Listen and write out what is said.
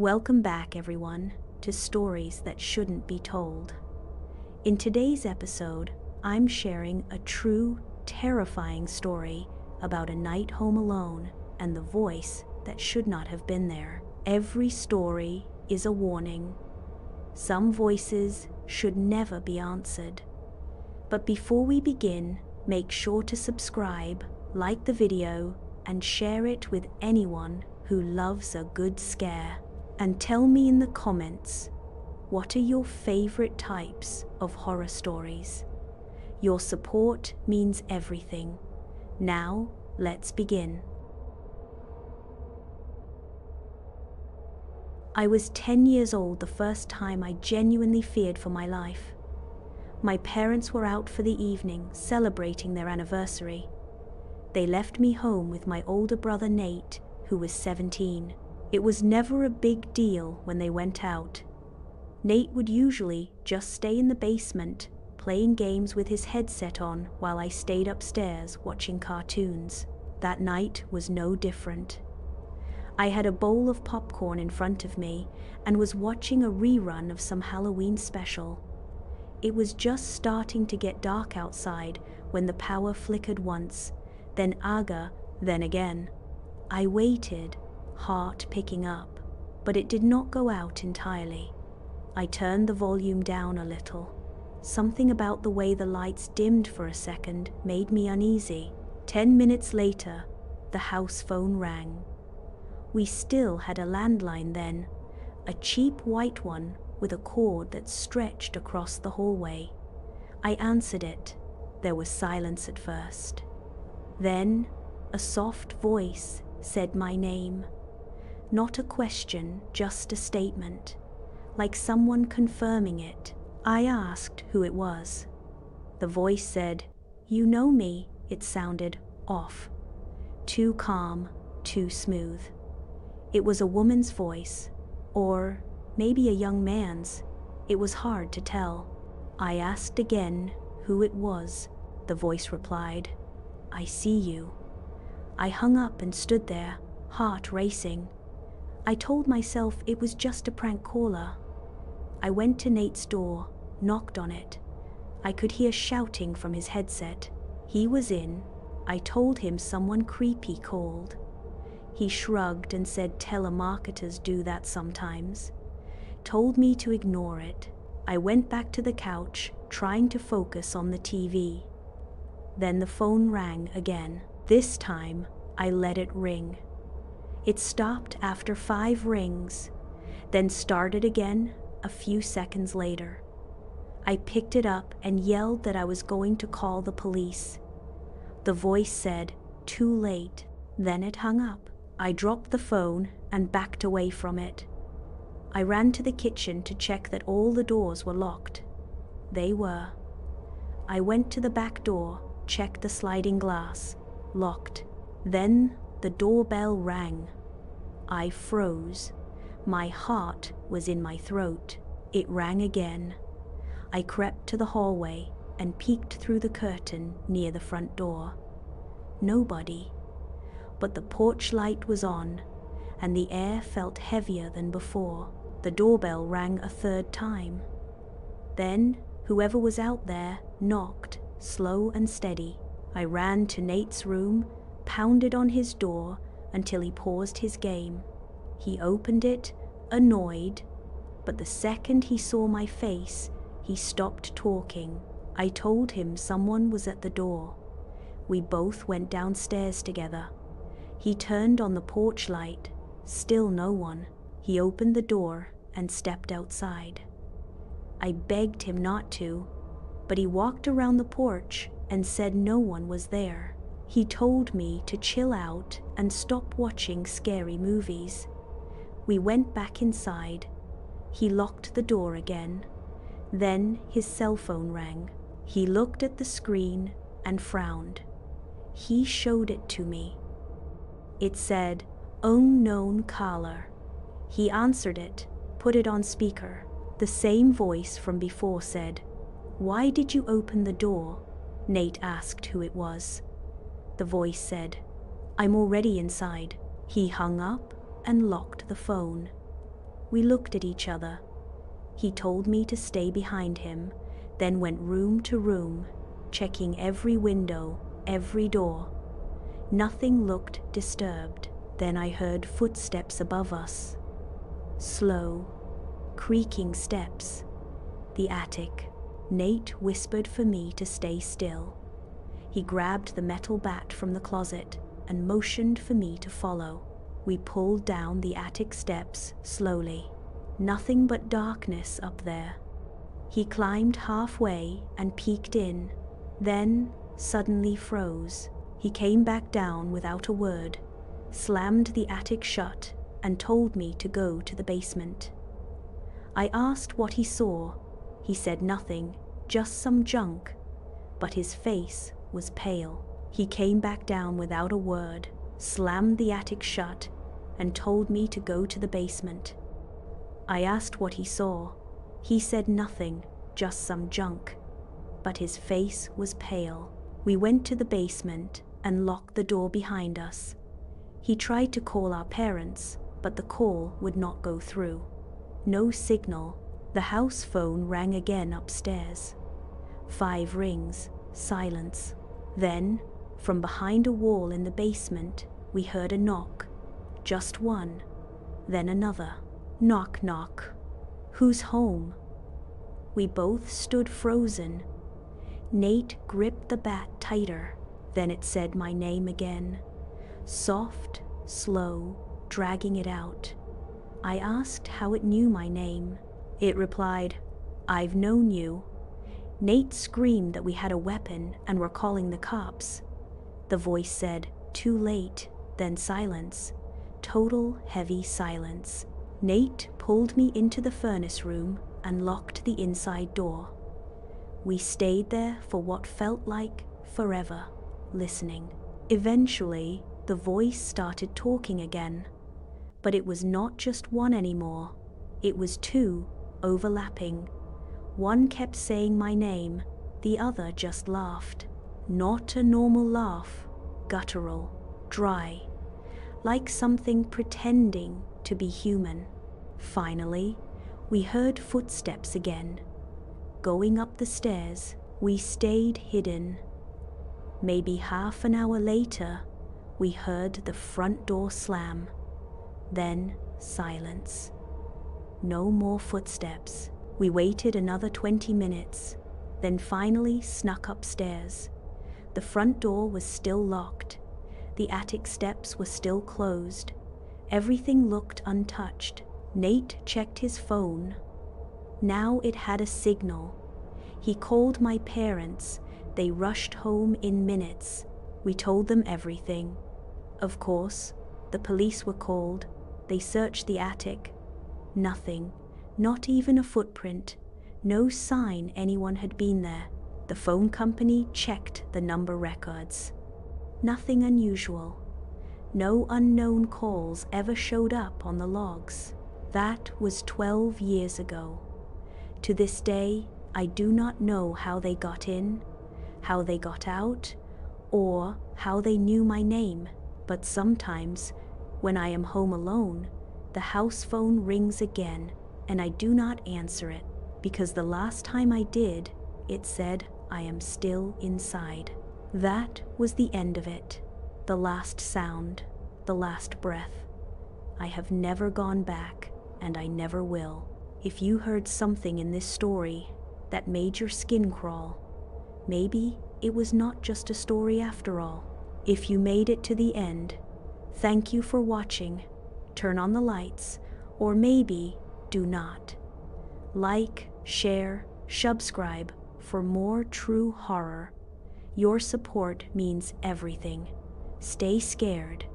Welcome back, everyone, to Stories That Shouldn't Be Told. In today's episode, I'm sharing a true, terrifying story about a night home alone and the voice that should not have been there. Every story is a warning. Some voices should never be answered. But before we begin, make sure to subscribe, like the video, and share it with anyone who loves a good scare. And tell me in the comments, what are your favorite types of horror stories? Your support means everything. Now, let's begin. I was 10 years old the first time I genuinely feared for my life. My parents were out for the evening, celebrating their anniversary. They left me home with my older brother Nate, who was 17. It was never a big deal when they went out. Nate would usually just stay in the basement, playing games with his headset on while I stayed upstairs watching cartoons. That night was no different. I had a bowl of popcorn in front of me and was watching a rerun of some Halloween special. It was just starting to get dark outside when the power flickered once, then then again. I waited, heart picking up, but it did not go out entirely. I turned the volume down a little. Something about the way the lights dimmed for a second made me uneasy. 10 minutes later, the house phone rang. We still had a landline then, a cheap white one with a cord that stretched across the hallway. I answered it. There was silence at first. Then, a soft voice said my name. Not a question, just a statement, like someone confirming it. I asked who it was. The voice said, "You know me." It sounded off. Too calm, too smooth. It was a woman's voice, or maybe a young man's. It was hard to tell. I asked again who it was. The voice replied, "I see you." I hung up and stood there, heart racing. I told myself it was just a prank caller. I went to Nate's door, knocked on it. I could hear shouting from his headset. He was in. I told him someone creepy called. He shrugged and said telemarketers do that sometimes. Told me to ignore it. I went back to the couch, trying to focus on the TV. Then the phone rang again. This time, I let it ring. It stopped after 5 rings, then started again a few seconds later. I picked it up and yelled that I was going to call the police. The voice said, "Too late." Then it hung up. I dropped the phone and backed away from it. I ran to the kitchen to check that all the doors were locked. They were. I went to the back door, checked the sliding glass. Locked. Then the doorbell rang. I froze. My heart was in my throat. It rang again. I crept to the hallway and peeked through the curtain near the front door. Nobody. But the porch light was on, and the air felt heavier than before. The doorbell rang a 3rd time. Then, whoever was out there knocked, slow and steady. I ran to Nate's room, pounded on his door until he paused his game. He opened it, annoyed, but the second he saw my face, he stopped talking. I told him someone was at the door. We both went downstairs together. He turned on the porch light. Still no one. He opened the door and stepped outside. I begged him not to, but he walked around the porch and said no one was there. He told me to chill out and stop watching scary movies. We went back inside. He locked the door again. Then his cell phone rang. He looked at the screen and frowned. He showed it to me. It said, "Unknown caller." He answered it, put it on speaker. The same voice from before said, "Why did you open the door?" Nate asked who it was. The voice said, "I'm already inside." He hung up and locked the phone. We looked at each other. He told me to stay behind him, then went room to room, checking every window, every door. Nothing looked disturbed. Then I heard footsteps above us. Slow, creaking steps. The attic. Nate whispered for me to stay still. He grabbed the metal bat from the closet and motioned for me to follow. We pulled down the attic steps slowly. Nothing but darkness up there. He climbed halfway and peeked in, then suddenly froze. He came back down without a word, slammed the attic shut, and told me to go to the basement. I asked what he saw. He said nothing, just some junk, but his face was pale. He came back down without a word, slammed the attic shut, and told me to go to the basement. I asked what he saw. He said nothing, just some junk, but his face was pale. We went to the basement and locked the door behind us. He tried to call our parents, but the call would not go through. No signal. The house phone rang again upstairs. 5 rings, silence. Then, from behind a wall in the basement, we heard a knock. Just one. Then another. Knock, knock. Who's home? We both stood frozen. Nate gripped the bat tighter. Then it said my name again. Soft, slow, dragging it out. I asked how it knew my name. It replied, "I've known you." Nate screamed that we had a weapon and were calling the cops. The voice said, "Too late," then silence. Total heavy silence. Nate pulled me into the furnace room and locked the inside door. We stayed there for what felt like forever, listening. Eventually, the voice started talking again. But it was not just one anymore. It was 2, overlapping. One kept saying my name, the other just laughed. Not a normal laugh, guttural, dry, like something pretending to be human. Finally, we heard footsteps again. Going up the stairs, we stayed hidden. Maybe half an hour later, we heard the front door slam. Then silence. No more footsteps. We waited another 20 minutes, then finally snuck upstairs. The front door was still locked. The attic steps were still closed. Everything looked untouched. Nate checked his phone. Now it had a signal. He called my parents. They rushed home in minutes. We told them everything. Of course, the police were called. They searched the attic. Nothing, not even a footprint, no sign anyone had been there. The phone company checked the number records. Nothing unusual. No unknown calls ever showed up on the logs. That was 12 years ago. To this day, I do not know how they got in, how they got out, or how they knew my name. But sometimes, when I am home alone, the house phone rings again, and I do not answer it, because the last time I did, it said I am still inside. That was the end of it, the last sound, the last breath. I have never gone back, and I never will. If you heard something in this story that made your skin crawl, maybe it was not just a story after all. If you made it to the end, thank you for watching. Turn on the lights, or maybe do not. Like, share, subscribe for more true horror. Your support means everything. Stay scared.